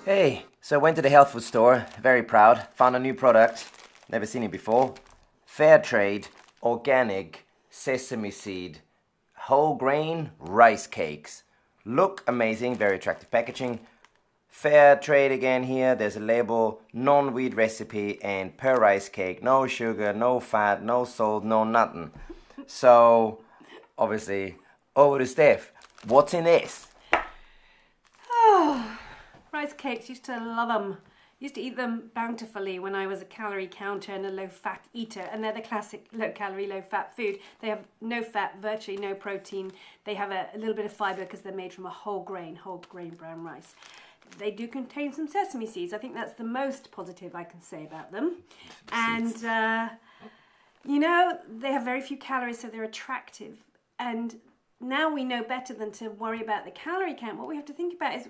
Hey, so I went to the health food store, very proud, found a new product, never seen it before. Fair trade, organic, sesame seed, whole grain rice cakes. Look amazing, very attractive packaging. Fair trade again here, there's a label, non-wheat recipe and per rice cake, no sugar, no fat, no salt, no nothing. So, obviously, over to Steph. What's in this? Rice cakes, used to love them. Used to eat them bountifully when I was a calorie counter and a low-fat eater, and they're the classic low-calorie, low-fat food. They have no fat, virtually no protein. They have a little bit of fibre because they're made from a whole grain brown rice. They do contain some sesame seeds. I think that's the most positive I can say about them. And, you know, they have very few calories, so they're attractive. And now we know better than to worry about the calorie count. What we have to think about is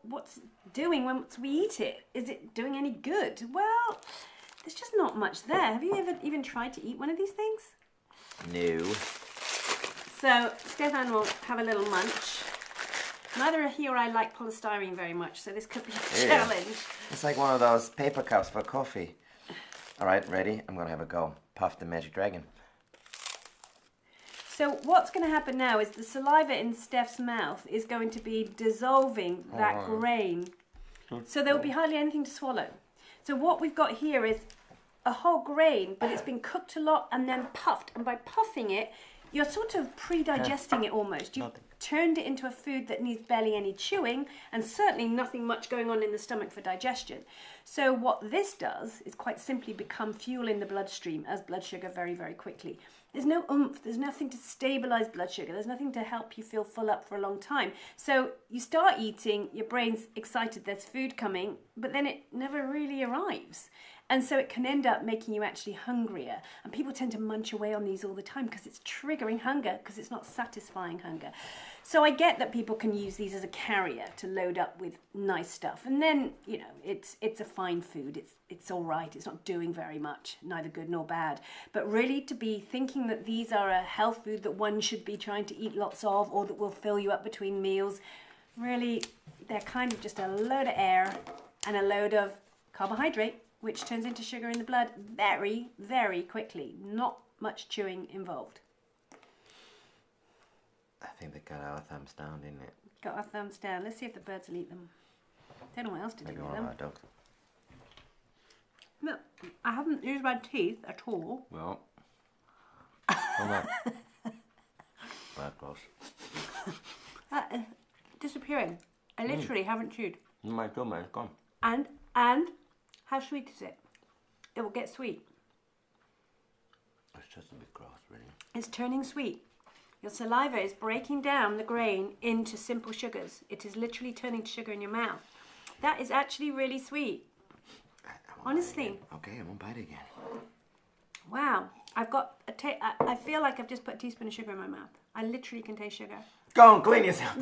what's doing once we eat it. Is it doing any good? Well, there's just not much there. Have you ever even tried to eat one of these things? No. So Stefan will have a little munch. Neither he or I like polystyrene very much, so this could be a challenge. It's like one of those paper cups for coffee. All right, ready? I'm gonna have a go. Puff the magic dragon. So what's going to happen now is the saliva in Steph's mouth is going to be dissolving that grain. So there will be hardly anything to swallow. So what we've got here is a whole grain, but it's been cooked a lot and then puffed. And by puffing it, you're sort of pre-digesting it almost. You've turned it into a food that needs barely any chewing and certainly nothing much going on in the stomach for digestion. So what this does is quite simply become fuel in the bloodstream as blood sugar very, very quickly. There's no oomph, there's nothing to stabilize blood sugar, there's nothing to help you feel full up for a long time. So you start eating, your brain's excited there's food coming, but then it never really arrives. And so it can end up making you actually hungrier. And people tend to munch away on these all the time because it's triggering hunger, because it's not satisfying hunger. So I get that people can use these as a carrier to load up with nice stuff. And then, you know, it's a fine food. It's all right. It's not doing very much, neither good nor bad. But really to be thinking that these are a health food that one should be trying to eat lots of or that will fill you up between meals, really, they're kind of just a load of air and a load of carbohydrate, which turns into sugar in the blood very, very quickly. Not much chewing involved. I think they got our thumbs down, didn't it? Got our thumbs down. Let's see if the birds will eat them. Don't know what else to do Maybe with one them. of our dogs. Look, I haven't used my teeth at all. Well, hold on. That close. Disappearing. I literally haven't chewed. My God, man, it's gone. And how sweet is it? It will get sweet. It's just a bit gross, really. It's turning sweet. Your saliva is breaking down the grain into simple sugars. It is literally turning to sugar in your mouth. That is actually really sweet. Honestly. Okay, I won't bite again. Wow. I've got I feel like I've just put a teaspoon of sugar in my mouth. I literally can taste sugar. Go on, clean yourself.